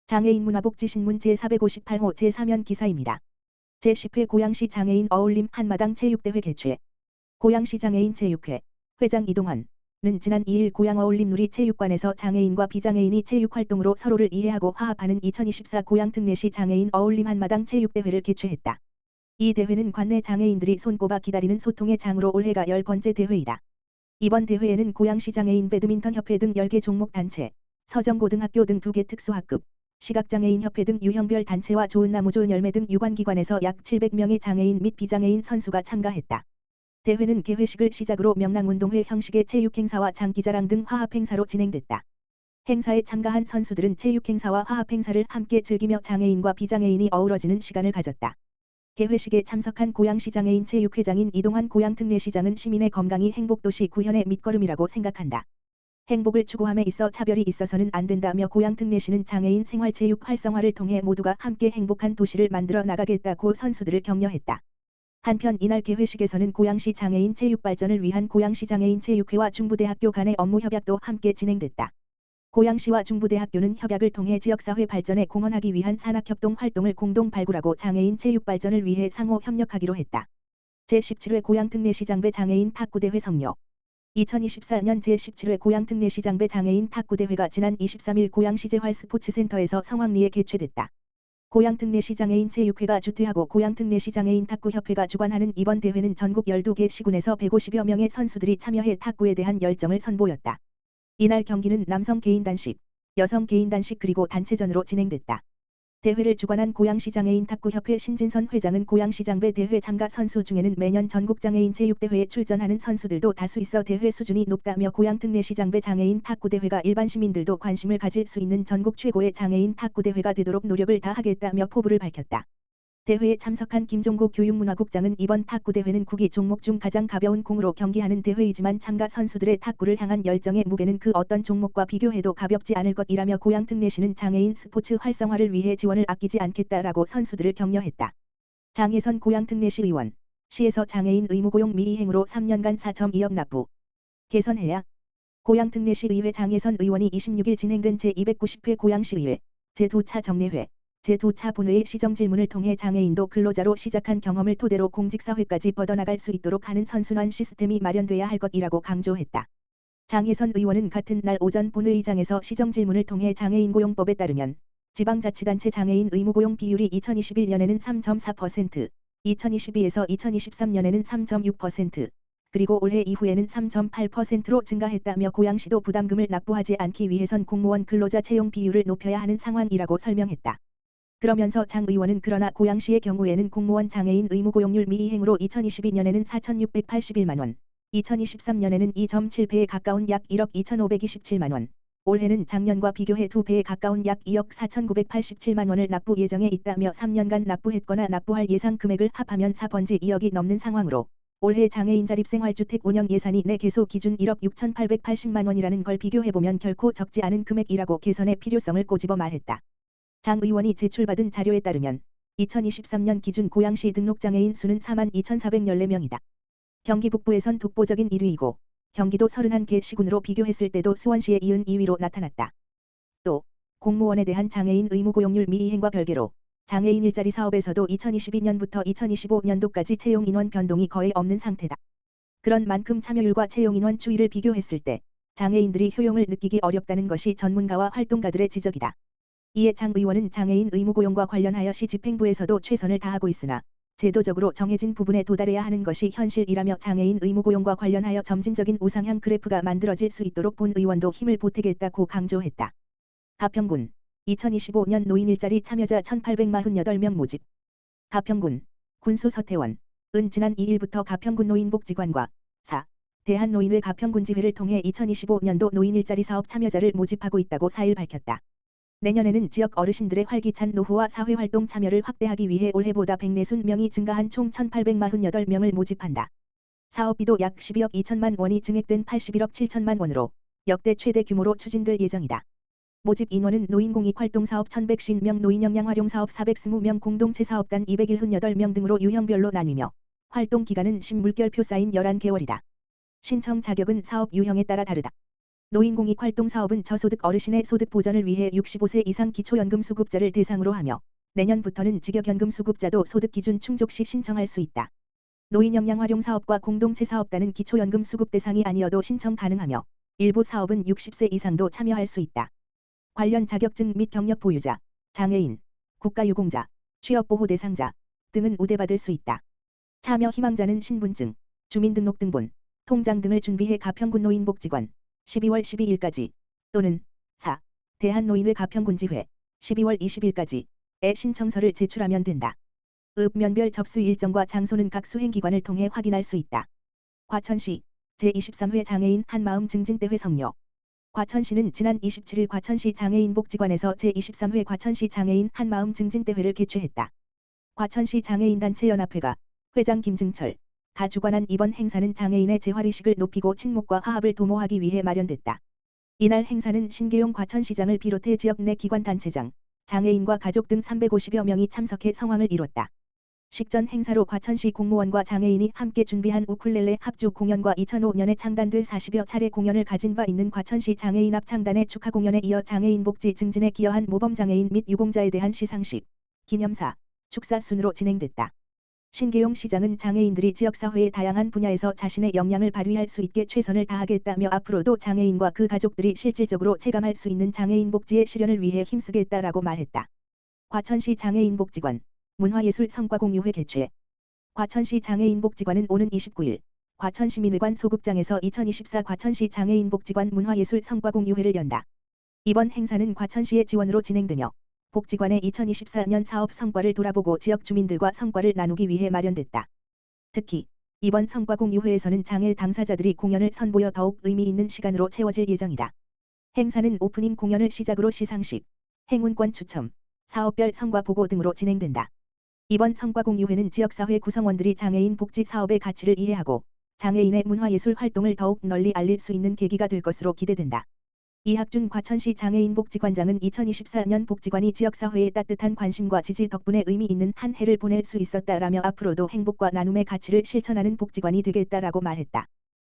장애인 문화복지신문 제458호 제3연 기사입니다. 제10회 고양시 장애인 어울림 한마당 체육대회 개최. 고양시 장애인 체육회 회장 이동환은 지난 2일 고양 어울림 누리체육관에서 장애인과 비장애인이 체육활동으로 서로를 이해하고 화합하는 2024 고양 특례시 장애인 어울림 한마당 체육대회를 개최했다. 이 대회는 관내 장애인들이 손꼽아 기다리는 소통의 장으로 올해가 10번째 대회이다. 이번 대회에는 고양시 장애인 배드민턴협회 등 10개 종목 단체, 서정고등학교 등 2개 특수학급, 시각장애인협회 등 유형별 단체와 좋은나무 좋은 열매 등 유관기관에서 약 700명의 장애인 및 비장애인 선수가 참가했다. 대회는 개회식을 시작으로 명랑운동회 형식의 체육행사와 장기자랑 등 화합행사로 진행됐다. 행사에 참가한 선수들은 체육행사와 화합행사를 함께 즐기며 장애인과 비장애인이 어우러지는 시간을 가졌다. 개회식에 참석한 고양시 장애인 체육회장인 이동환 고양특례시장은 시민의 건강이 행복도시 구현의 밑거름이라고 생각한다. 행복을 추구함에 있어 차별이 있어서는 안 된다며 고양특례시는 장애인 생활체육 활성화를 통해 모두가 함께 행복한 도시를 만들어 나가겠다고 선수들을 격려했다. 한편 이날 개회식에서는 고양시 장애인 체육 발전을 위한 고양시 장애인 체육회와 중부대학교 간의 업무 협약도 함께 진행됐다. 고양시와 중부대학교는 협약을 통해 지역사회 발전에 공헌하기 위한 산학협동 활동을 공동 발굴하고 장애인 체육 발전을 위해 상호 협력하기로 했다. 제17회 고양특례시장배 장애인 탁구대회 성료 2024년 제17회 고양특례시장배 장애인 탁구대회가 지난 23일 고양시재활스포츠센터에서 성황리에 개최됐다. 고양특례시 장애인 체육회가 주최하고 고양특례시 장애인 탁구협회가 주관하는 이번 대회는 전국 12개 시군에서 150여 명의 선수들이 참여해 탁구에 대한 열정을 선보였다. 이날 경기는 남성 개인 단식, 여성 개인 단식 그리고 단체전으로 진행됐다. 대회를 주관한 고양시 장애인 탁구협회 신진선 회장은 고양시장배 대회 참가 선수 중에는 매년 전국장애인 체육대회에 출전하는 선수들도 다수 있어 대회 수준이 높다며 고양특례시장배 장애인 탁구대회가 일반 시민들도 관심을 가질 수 있는 전국 최고의 장애인 탁구대회가 되도록 노력을 다하겠다며 포부를 밝혔다. 대회에 참석한 김종국 교육문화국장은 이번 탁구대회는 구기 종목 중 가장 가벼운 공으로 경기하는 대회이지만 참가 선수들의 탁구를 향한 열정의 무게는 그 어떤 종목과 비교해도 가볍지 않을 것이라며 고양특례시는 장애인 스포츠 활성화를 위해 지원을 아끼지 않겠다라고 선수들을 격려했다. 장혜선 고양특례시 의원, 시에서 장애인 의무고용 미이행으로 3년간 4.2억 납부. 개선해야. 고양특례시 의회 장혜선 의원이 26일 진행된 제290회 고양시의회 제2차 정례회 제2차 본회의 시정질문을 통해 장애인도 근로자로 시작한 경험을 토대로 공직사회까지 뻗어나갈 수 있도록 하는 선순환 시스템이 마련돼야 할 것이라고 강조했다. 장혜선 의원은 같은 날 오전 본회의장에서 시정질문을 통해 장애인고용법에 따르면 지방자치단체 장애인 의무고용 비율이 2021년에는 3.4%, 2022에서 2023년에는 3.6%, 그리고 올해 이후에는 3.8%로 증가했다며 고양시도 부담금을 납부하지 않기 위해선 공무원 근로자 채용 비율을 높여야 하는 상황이라고 설명했다. 그러면서 장 의원은 그러나 고양시의 경우에는 공무원 장애인 의무고용률 미이행으로 2022년에는 4,681만 원, 2023년에는 2.7배에 가까운 약 1억 2,527만 원, 올해는 작년과 비교해 2배에 가까운 약 2억 4,987만 원을 납부 예정에 있다며 3년간 납부했거나 납부할 예상 금액을 합하면 4번지 2억이 넘는 상황으로 올해 장애인 자립생활주택 운영 예산이 내개소 기준 1억 6,880만 원이라는 걸 비교해보면 결코 적지 않은 금액이라고 개선의 필요성을 꼬집어 말했다. 장 의원이 제출받은 자료에 따르면 2023년 기준 고양시 등록장애인 수는 42,414명이다. 경기 북부에선 독보적인 1위이고 경기도 31개 시군으로 비교했을 때도 수원시에 이은 2위로 나타났다. 또 공무원에 대한 장애인 의무고용률 미이행과 별개로 장애인 일자리 사업에서도 2022년부터 2025년도까지 채용 인원 변동이 거의 없는 상태다. 그런 만큼 참여율과 채용 인원 추이를 비교했을 때 장애인들이 효용을 느끼기 어렵다는 것이 전문가와 활동가들의 지적이다. 이에 장 의원은 장애인 의무고용과 관련하여 시 집행부에서도 최선을 다하고 있으나 제도적으로 정해진 부분에 도달해야 하는 것이 현실이라며 장애인 의무고용과 관련하여 점진적인 우상향 그래프가 만들어질 수 있도록 본 의원도 힘을 보태겠다고 강조했다. 가평군 2025년 노인 일자리 참여자 1,848명 모집. 가평군 군수 서태원 은 지난 2일부터 가평군 노인복지관과 대한노인회 가평군지회를 통해 2025년도 노인 일자리 사업 참여자를 모집하고 있다고 4일 밝혔다. 내년에는 지역 어르신들의 활기찬 노후와 사회활동 참여를 확대하기 위해 올해보다 140명이 증가한 총 1,848명을 모집한다. 사업비도 약 12억 2천만 원이 증액된 81억 7천만 원으로 역대 최대 규모로 추진될 예정이다. 모집 인원은 노인공익활동사업 1,150명, 노인역량활용사업 420명, 공동체사업단 218명 등으로 유형별로 나뉘며 활동 기간은 신물결표 쌓인 11개월이다. 신청 자격은 사업 유형에 따라 다르다. 노인공익활동사업은 저소득 어르신의 소득 보전을 위해 65세 이상 기초연금 수급자를 대상으로 하며 내년부터는 직역연금 수급자도 소득 기준 충족 시 신청할 수 있다. 노인역량활용사업과 공동체 사업단은 기초연금 수급 대상이 아니어도 신청 가능하며 일부 사업은 60세 이상도 참여할 수 있다. 관련 자격증 및 경력 보유자, 장애인, 국가유공자, 취업보호 대상자 등은 우대받을 수 있다. 참여 희망자는 신분증, 주민등록등본, 통장 등을 준비해 가평군노인복지관 12월 12일까지 또는 4. 대한노인회 가평군지회 12월 20일까지에 신청서를 제출하면 된다. 읍면별 접수 일정과 장소는 각 수행기관을 통해 확인할 수 있다. 과천시 제23회 장애인 한마음 증진대회 성료. 과천시는 지난 27일 과천시 장애인복지관에서 제23회 과천시 장애인 한마음 증진대회를 개최했다. 과천시 장애인단체연합회가 회장 김증철 가 주관한 이번 행사는 장애인의 재활의식을 높이고 친목과 화합을 도모하기 위해 마련됐다. 이날 행사는 신계용 과천시장을 비롯해 지역 내 기관단체장, 장애인과 가족 등 350여 명이 참석해 성황을 이뤘다. 식전 행사로 과천시 공무원과 장애인이 함께 준비한 우쿨렐레 합주 공연과 2005년에 창단돼 40여 차례 공연을 가진 바 있는 과천시 장애인 합창단의 축하 공연에 이어 장애인 복지 증진에 기여한 모범장애인 및 유공자에 대한 시상식, 기념사, 축사 순으로 진행됐다. 신계용 시장은 장애인들이 지역사회의 다양한 분야에서 자신의 역량을 발휘할 수 있게 최선을 다하겠다며 앞으로도 장애인과 그 가족들이 실질적으로 체감할 수 있는 장애인 복지의 실현을 위해 힘쓰겠다라고 말했다. 과천시 장애인복지관 문화예술 성과공유회 개최. 과천시 장애인복지관은 오는 29일 과천시민회관 소극장에서 2024 과천시 장애인복지관 문화예술 성과공유회를 연다. 이번 행사는 과천시의 지원으로 진행되며 복지관의 2024년 사업 성과를 돌아보고 지역 주민들과 성과를 나누기 위해 마련됐다. 특히 이번 성과공유회에서는 장애 당사자들이 공연을 선보여 더욱 의미 있는 시간으로 채워질 예정이다. 행사는 오프닝 공연을 시작으로 시상식, 행운권 추첨, 사업별 성과 보고 등으로 진행된다. 이번 성과공유회는 지역사회 구성원들이 장애인 복지 사업의 가치를 이해하고 장애인의 문화예술 활동을 더욱 널리 알릴 수 있는 계기가 될 것으로 기대된다. 이학준 과천시 장애인복지관장은 2024년 복지관이 지역사회의 따뜻한 관심과 지지 덕분에 의미 있는 한 해를 보낼 수 있었다라며 앞으로도 행복과 나눔의 가치를 실천하는 복지관이 되겠다라고 말했다.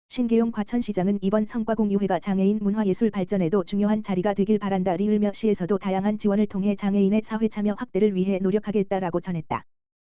신계용 과천시장은 이번 성과공유회가 장애인 문화예술 발전에도 중요한 자리가 되길 바란다 리을며 시에서도 다양한 지원을 통해 장애인의 사회참여 확대를 위해 노력하겠다라고 전했다.